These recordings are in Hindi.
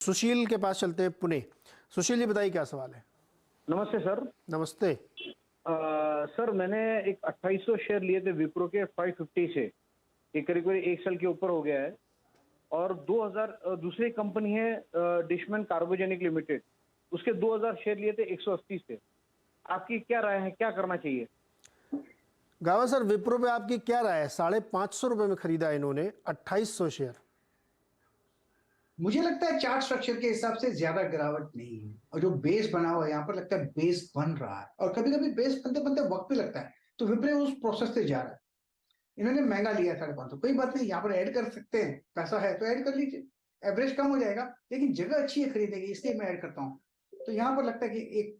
सुशील के पास चलते हैं पुणे। सुशील जी बताइए क्या सवाल है। नमस्ते सर। नमस्ते। सर मैंने एक 2800 शेयर लिए थे विप्रो के 550 से, ये करीब करीब एक साल के ऊपर हो गया है। और 2000 दूसरी कंपनी है डिशमैन कार्बोजेनिक लिमिटेड, उसके 2000 शेयर लिए थे 180 से। आपकी क्या राय है, क्या करना चाहिए? गावा सर, विप्रो पे आपकी क्या राय है? 550 रुपए में खरीदा इन्होंने 2800 शेयर। मुझे लगता है चार्ट स्ट्रक्चर के हिसाब से ज्यादा गिरावट नहीं है, और जो बेस बना हुआ है यहाँ पर लगता है बेस बन रहा है, और कभी कभी बेस बनते बनते वक्त भी लगता है, तो विप्रो उस प्रोसेस से जा रहा है। इन्होंने महंगा लिया 550, कोई बात नहीं, यहाँ पर ऐड कर सकते हैं, पैसा है तो ऐड कर लीजिए, एवरेज कम हो जाएगा, लेकिन जगह अच्छी है खरीदेगी, इसलिए मैं ऐड करता हूँ। तो यहाँ पर लगता है कि एक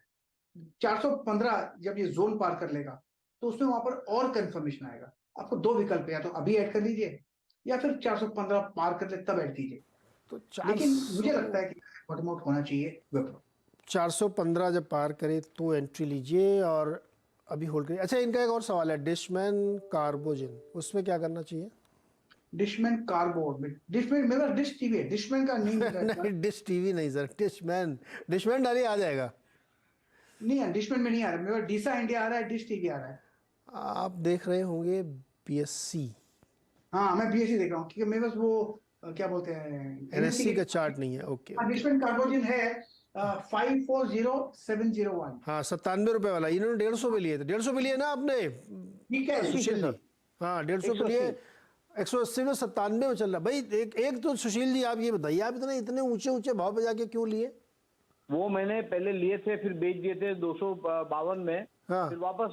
415 जब ये जोन पार कर लेगा तो उसमें वहां पर और कंफर्मेशन आएगा। आपको दो विकल्प है, या तो अभी ऐड कर लीजिए या फिर 415 पार कर ले तब ऐड कीजिए। तो लेकिन मुझे लगता है कि बॉटम आउट होना चाहिए विप्रो। 415 जब पार करे तो एंट्री लीजिए और अभी होल्ड करिए। अच्छा, इनका एक और सवाल है, डिशमैन कार्बोजेन, उसमें क्या करना चाहिए? डिशमैन कार्बो, डिशमैन मेरा डिश टीवी है, डिशमैन का नहीं नहीं, डिश टीवी नहीं सर, डिशमैन। डिशमैन डालिए, आ जाएगा। नहीं है, डिशमैन में नहीं आ रहा, मेरा डीसा इंडिया आ रहा है, डिश टीवी आ रहा है। आप देख रहे होंगे बीएससी। हाँ, मैं बीएससी देख रहा हूँ, क्योंकि मेरे पास वो क्या बोलते हैं, एनएससी का चार्ट नहीं है। ओके। डिशमैन कार्बोजन है 540701। हाँ, 97 रुपए वाला। इन्होंने 150 पे लिए थे। 150 पे लिए ना आपने? ठीक है सुशील जी। हाँ, 150 पे लिए, 180 में 97 में चल रहा। भाई एक तो सुशील जी आप ये बताइए, आप इतने ऊंचे ऊंचे भाव पे जाके क्यों लिए? वो मैंने पहले लिए थे, फिर बेच दिए थे 252 में। हाँ। फिर वापस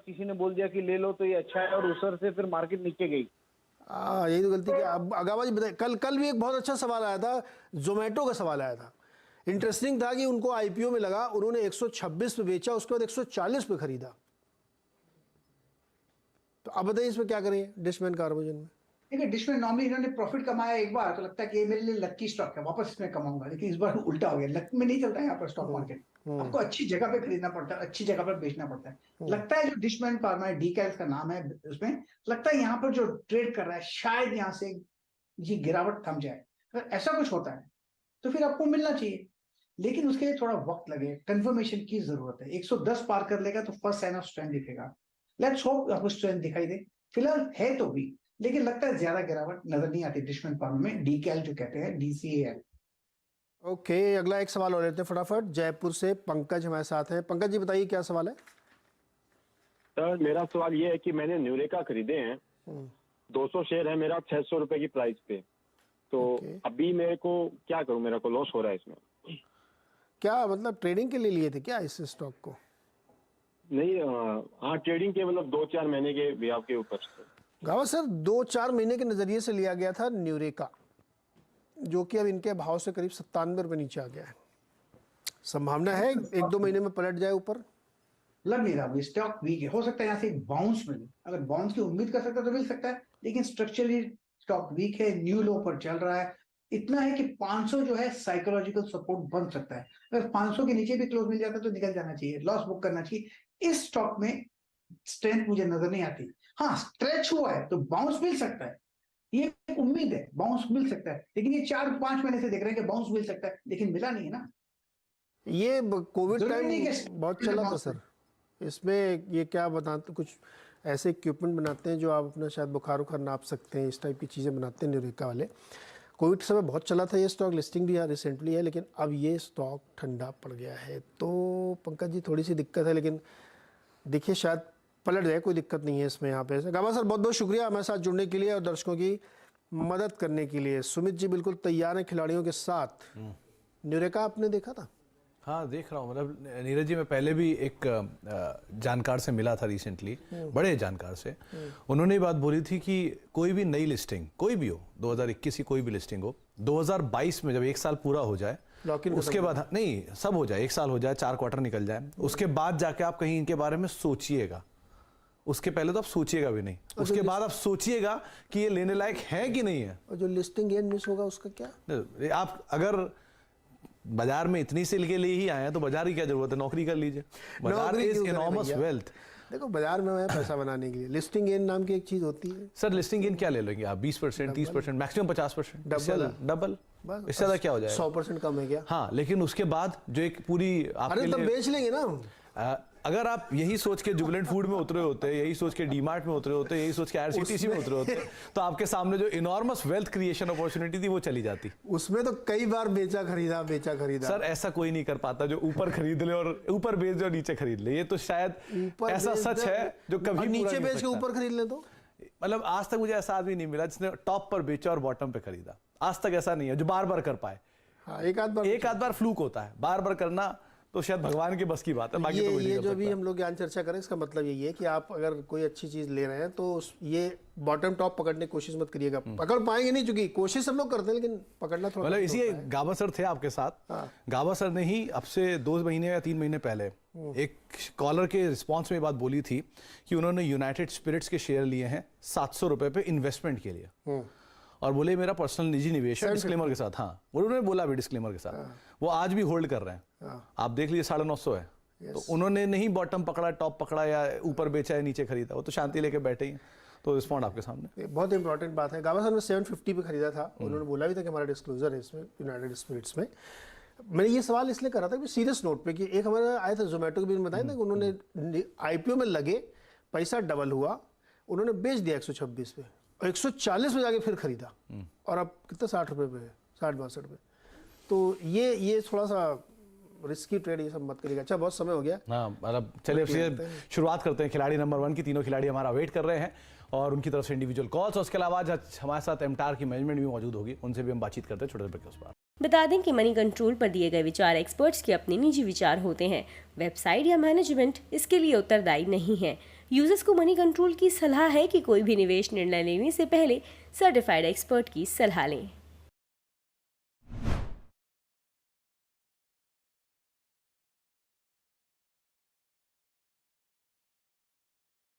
किसी ने बोल दिया कि ले लो तो ये अच्छा है, और उस से फिर मार्केट नीचे गई। यही तो गलती की। अब अगावा जी बताइए, कल भी एक बहुत अच्छा सवाल आया था, जोमेटो का सवाल आया था। इंटरेस्टिंग था कि उनको आईपीओ में लगा, उन्होंने 126 पे बेचा, उसके बाद 140 पे खरीदा। तो अब बताइए इसमें क्या करें डिशमैन कार्बोजन में? देखिए, डिशमैन नॉर्मली इन्होंने प्रॉफिट कमाया एक बार तो लगता है कि ये मेरे लिए लक्की स्टॉक है, वापस इसमें कमाऊंगा, लेकिन इस बार उल्टा हो गया। लक में नहीं चलता है यहाँ पर स्टॉक मार्केट। आपको अच्छी जगह पे खरीदना पड़ता है, अच्छी जगह पर बेचना पड़ता है। लगता है जो डिशमैन फार्मा है, डीकैल्स का नाम है, उसमें लगता है यहाँ पर जो ट्रेड कर रहा है शायद यहाँ से ये गिरावट थम जाए। अगर ऐसा कुछ होता है तो फिर आपको मिलना चाहिए, लेकिन उसके लिए थोड़ा वक्त लगे, कंफर्मेशन की जरूरत है। 110 पार कर लेगा तो फर्स्ट साइन ऑफ स्ट्रेंथ दिखेगा। लेट्स होप आपको स्ट्रेंथ दिखाई दे। फिलहाल है तो भी, लेकिन लगता है ज्यादा गिरावट नजर नहीं आती डिशमैन फार्मा में, डीकैल जो कहते हैं, डीसीएल। ओके, अगला एक सवाल और लेते हैं फटाफट। जयपुर से पंकज हमारे साथ हैं। पंकज जी बताइए क्या सवाल है। सर मेरा सवाल ये है कि मैंने न्यूरेका खरीदे हैं, 200 शेयर है मेरा 600 रुपए की प्राइस पे। तो अभी मेरे को क्या करूं, मेरा को लॉस हो रहा है इसमें। क्या मतलब ट्रेडिंग के लिए लिए थे क्या इस स्टॉक को? नहीं, हाँ ट्रेडिंग के मतलब 2-4 महीने के ब्याह के ऊपर। गावा सर, 2-4 महीने के नजरिए से लिया गया था न्यूरेका, जो कि अब इनके भाव से करीब 97 रुपए नीचे आ गया है। संभावना है 1-2 महीने में पलट जाए ऊपर। लग नहीं रहा, स्टॉक वीक है, हो सकता है यहाँ से एक बाउंस मिले, अगर बाउंस की उम्मीद कर सकता है तो मिल सकता है, लेकिन स्ट्रक्चरली स्टॉक वीक है, न्यू लो पर चल रहा है। इतना है कि 500 जो है साइकोलॉजिकल सपोर्ट बन सकता है, अगर 500 के नीचे भी क्लोज मिल जाता है तो निकल जाना चाहिए, लॉस बुक करना चाहिए। इस स्टॉक में स्ट्रेंथ मुझे नजर नहीं आती। हाँ, स्ट्रेच हुआ है तो बाउंस मिल सकता है, ये एक उम्मीद है, बाउंस मिल सकता है, लेकिन ये 4-5 महीने से देख रहे हैं कि बाउंस मिल सकता है, लेकिन मिला नहीं है ना। ये कोविड टाइम नहीं बहुत चला था सर, इसमें ये क्या बताते, कुछ ऐसे इक्विपमेंट बनाते हैं जो आप अपना शायद बुखार उखार नाप सकते हैं, इस टाइप की चीज़ें बनाते हैं न्यूरेका वाले। कोविड समय बहुत चला था ये स्टॉक, लिस्टिंग भी रिसेंटली है, लेकिन अब ये स्टॉक ठंडा पड़ गया है। तो पंकज जी थोड़ी सी दिक्कत है, लेकिन देखिए शायद पलट जाए, कोई दिक्कत नहीं है इसमें। यहाँ पे गावा सर बहुत बहुत शुक्रिया हमारे साथ जुड़ने के लिए और दर्शकों की मदद करने के लिए। सुमित जी बिल्कुल तैयार हैं खिलाड़ियों के साथ। न्यूरेका आपने देखा था? हाँ देख रहा हूँ, मतलब नीरज जी मैं पहले भी एक जानकार से मिला था रिसेंटली, बड़े जानकार से। उन्होंने बात बोली थी कि कोई भी नई लिस्टिंग, कोई भी हो, 2021 की कोई भी लिस्टिंग हो, 2022 में जब 1 साल पूरा हो जाए उसके बाद, नहीं सब हो जाए, 1 साल हो जाए, 4 क्वार्टर निकल जाए, उसके बाद जाके आप कहीं इनके बारे में सोचिएगा। उसके पहले तो आप सोचिएगा भी नहीं, उसके बाद आप सोचिएगा कि ये लेने लायक है कि नहीं है। और जो लिस्टिंग गेन मिस होगा उसका क्या? आप अगर बाजार में इतनी से के लिए ही आए हैं तो बाजार की क्या जरूरत है, नौकरी कर लीजिए। बाजार इज इनॉर्मस वेल्थ। देखो बाजार में है पैसा बनाने के लिए लिस्टिंग गेन नाम की एक चीज होती है। सर लिस्टिंग गेन क्या ले लेंगे आप? 20%, 30%, मैक्सिमम 50%, डबल। बस इससे ज्यादा क्या हो जाएगा? 100% कम है क्या? हाँ, लेकिन उसके बाद जो एक पूरी आपके अरे तब लिए बेच लेंगे ना। अगर आप यही सोच के जुबिलेंट फूड में उतरे होते, यही सोच के डीमार्ट में उतरे होते, यही सोच के आईआरसीटीसी में उतरे होते, तो आपके सामने जो इनॉर्मस वेल्थ क्रिएशन अपॉर्चुनिटी थी वो चली जाती। उसमें तो कई बार बेचा खरीदा सर ऐसा कोई नहीं कर पाता जो ऊपर खरीद ले और ऊपर बेच दे और नीचे खरीद ले। ये तो शायद ऐसा सच है जो कभी नीचे बेच के ऊपर खरीद ले। तो मतलब आज तक मुझे ऐसा आदमी नहीं मिला जिसने टॉप पर बेचा और बॉटम पे खरीदा। आज तक ऐसा नहीं है जो बार बार कर पाए। हाँ, एक आध बार फ्लूक होता है, बार बार करना तो शायद भगवान की बस की बात है। बाकी तो ये जो भी हम लोग ज्ञान चर्चा करें इसका मतलब यही है कि आप अगर कोई अच्छी चीज ले रहे हैं तो ये बॉटम टॉप पकड़ने की कोशिश मत करिएगा। पकड़ पाएंगे नहीं, चूंकि कोशिश सब लोग करते हैं लेकिन पकड़ना थोड़ा मतलब इसी गाबा सर थे आपके साथ। गाबा सर ने ही अब से 2 महीने या 3 महीने पहले एक कॉलर के रिस्पॉन्स में बात बोली थी कि उन्होंने यूनाइटेड स्पिरिट्स के शेयर लिए हैं 700 रुपए पे इन्वेस्टमेंट के लिए, और बोले मेरा पर्सनल निजी निवेश है, डिस्क्लेमर के साथ। हाँ, उन्होंने बोला भी डिस्क्लेमर के साथ। वो आज भी होल्ड कर रहे हैं। आप देख लीजिए 950 है। तो उन्होंने नहीं बॉटम पकड़ा, टॉप पकड़ा या ऊपर बेचा या नीचे खरीदा, वो तो शांति लेके बैठे ही। तो रिस्पॉन्ड आपके सामने। बहुत इंपॉर्टेंट बात है। गाबा सर ने 750 पे खरीदा था। उन्होंने बोला भी था कि हमारा डिस्क्लोजर है इसमें यूनाइटेड स्पिरिट्स में। मैंने ये सवाल इसलिए करा था कि सीरियस नोट पे कि एक हमारा आया था जोमेटो के भी बताया था कि उन्होंने आईपीओ में लगे, पैसा डबल हुआ, उन्होंने बेच दिया 126 पे और 140 पे जाके फिर खरीदा और अब कितना 60 रुपये पे है, 60-62 पे। तो ये थोड़ा सा रिस्की ट्रेड, ये सब मत करिएगा। अच्छा बहुत समय हो गया। हाँ, मतलब चलिए शुरुआत करते हैं। खिलाड़ी नंबर 1 की तीनों खिलाड़ी हमारा वेट कर रहे हैं और उनकी तरफ से इंडिविजुअल कॉल्स, और उसके अलावा आज हमारे साथ एमटार की मैनेजमेंट भी मौजूद होगी, उनसे भी हम बातचीत करते हैं छोटे से उस पर। बता दें कि मनी कंट्रोल पर दिए गए विचार एक्सपर्ट्स के अपने निजी विचार होते हैं। वेबसाइट या मैनेजमेंट इसके लिए उत्तरदायी नहीं है। यूजर्स को मनी कंट्रोल की सलाह है कि कोई भी निवेश निर्णय लेने से पहले सर्टिफाइड एक्सपर्ट की सलाह लें।